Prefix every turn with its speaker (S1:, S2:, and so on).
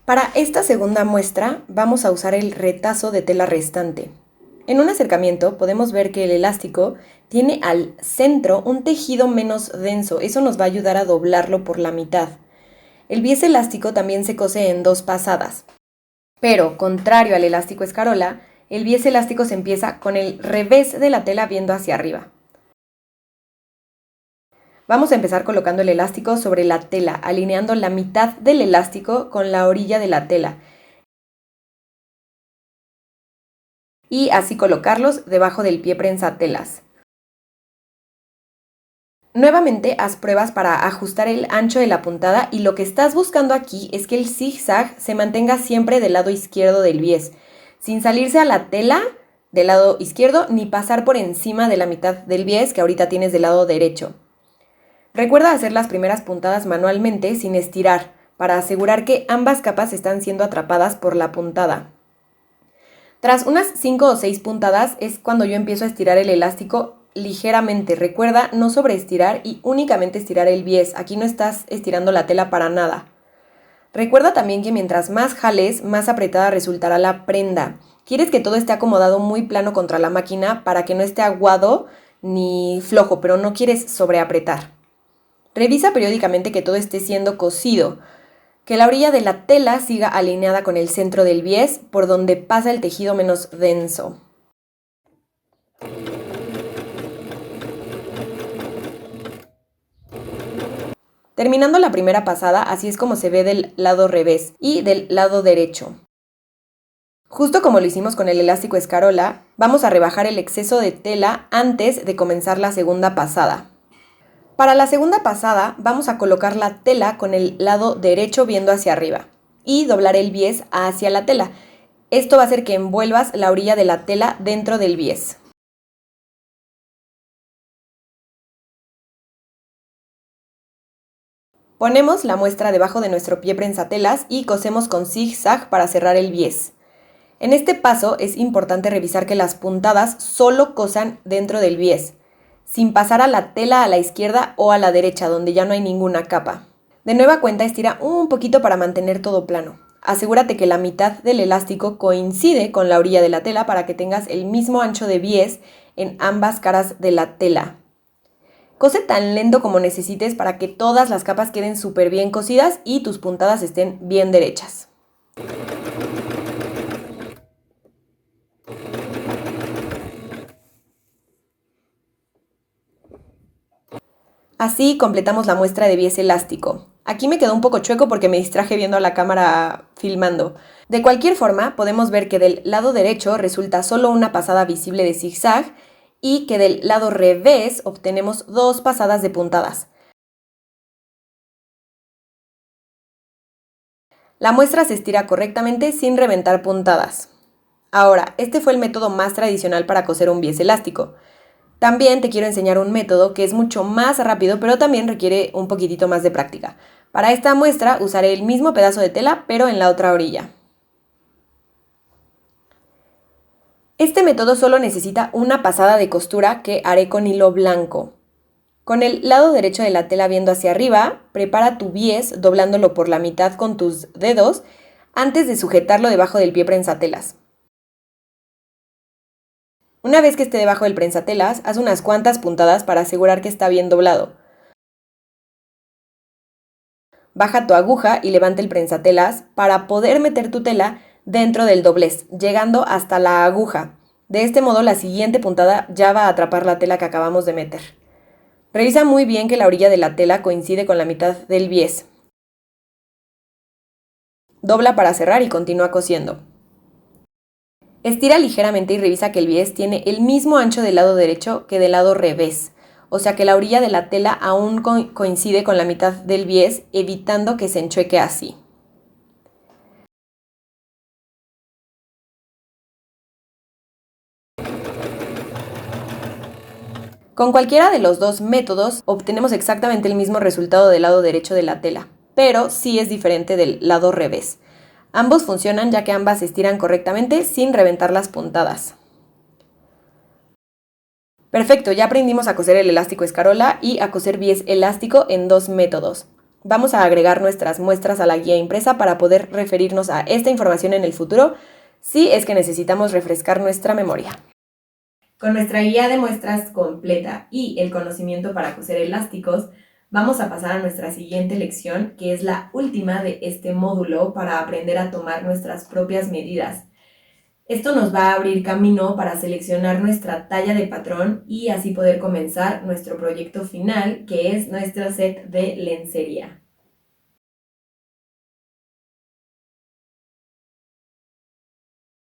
S1: Para esta segunda muestra vamos a usar el retazo de tela restante. En un acercamiento podemos ver que el elástico tiene al centro un tejido menos denso, eso nos va a ayudar a doblarlo por la mitad. El bies elástico también se cose en 2 pasadas, pero contrario al elástico escarola, el bies elástico se empieza con el revés de la tela viendo hacia arriba. Vamos a empezar colocando el elástico sobre la tela, alineando la mitad del elástico con la orilla de la tela. Y así colocarlos debajo del pie prensatelas. Nuevamente haz pruebas para ajustar el ancho de la puntada y lo que estás buscando aquí es que el zigzag se mantenga siempre del lado izquierdo del bies, sin salirse a la tela del lado izquierdo ni pasar por encima de la mitad del bies que ahorita tienes del lado derecho. Recuerda hacer las primeras puntadas manualmente sin estirar, para asegurar que ambas capas están siendo atrapadas por la puntada. Tras unas 5 o 6 puntadas es cuando yo empiezo a estirar el elástico ligeramente. Recuerda no sobreestirar y únicamente estirar el bies. Aquí no estás estirando la tela para nada. Recuerda también que mientras más jales, más apretada resultará la prenda. Quieres que todo esté acomodado muy plano contra la máquina para que no esté aguado ni flojo, pero no quieres sobreapretar. Revisa periódicamente que todo esté siendo cosido. Que la orilla de la tela siga alineada con el centro del bies, por donde pasa el tejido menos denso. Terminando la primera pasada, así es como se ve del lado revés y del lado derecho. Justo como lo hicimos con el elástico escarola, vamos a rebajar el exceso de tela antes de comenzar la segunda pasada. Para la segunda pasada vamos a colocar la tela con el lado derecho viendo hacia arriba y doblar el bies hacia la tela. Esto va a hacer que envuelvas la orilla de la tela dentro del bies. Ponemos la muestra debajo de nuestro pie prensatelas y cosemos con zigzag para cerrar el bies. En este paso es importante revisar que las puntadas solo cosan dentro del bies, sin pasar a la tela a la izquierda o a la derecha, donde ya no hay ninguna capa. De nueva cuenta, estira un poquito para mantener todo plano. Asegúrate que la mitad del elástico coincide con la orilla de la tela para que tengas el mismo ancho de bies en ambas caras de la tela. Cose tan lento como necesites para que todas las capas queden súper bien cosidas y tus puntadas estén bien derechas. Así completamos la muestra de bies elástico. Aquí me quedó un poco chueco porque me distraje viendo a la cámara filmando. De cualquier forma, podemos ver que del lado derecho resulta solo una pasada visible de zigzag y que del lado revés obtenemos 2 pasadas de puntadas. La muestra se estira correctamente sin reventar puntadas. Ahora, este fue el método más tradicional para coser un bies elástico. También te quiero enseñar un método que es mucho más rápido, pero también requiere un poquitito más de práctica. Para esta muestra usaré el mismo pedazo de tela, pero en la otra orilla. Este método solo necesita una pasada de costura que haré con hilo blanco. Con el lado derecho de la tela viendo hacia arriba, prepara tu bies doblándolo por la mitad con tus dedos antes de sujetarlo debajo del pie prensatelas. Una vez que esté debajo del prensatelas, haz unas cuantas puntadas para asegurar que está bien doblado. Baja tu aguja y levanta el prensatelas para poder meter tu tela dentro del doblez, llegando hasta la aguja. De este modo, la siguiente puntada ya va a atrapar la tela que acabamos de meter. Revisa muy bien que la orilla de la tela coincide con la mitad del bies. Dobla para cerrar y continúa cosiendo. Estira ligeramente y revisa que el bies tiene el mismo ancho del lado derecho que del lado revés, o sea que la orilla de la tela aún coincide con la mitad del bies, evitando que se enchueque así. Con cualquiera de los dos métodos obtenemos exactamente el mismo resultado del lado derecho de la tela, pero sí es diferente del lado revés. Ambos funcionan ya que ambas se estiran correctamente sin reventar las puntadas. Perfecto, ya aprendimos a coser el elástico escarola y a coser bies elástico en 2 métodos. Vamos a agregar nuestras muestras a la guía impresa para poder referirnos a esta información en el futuro si es que necesitamos refrescar nuestra memoria. Con nuestra guía de muestras completa y el conocimiento para coser elásticos, vamos a pasar a nuestra siguiente lección, que es la última de este módulo para aprender a tomar nuestras propias medidas. Esto nos va a abrir camino para seleccionar nuestra talla de patrón y así poder comenzar nuestro proyecto final, que es nuestro set de lencería.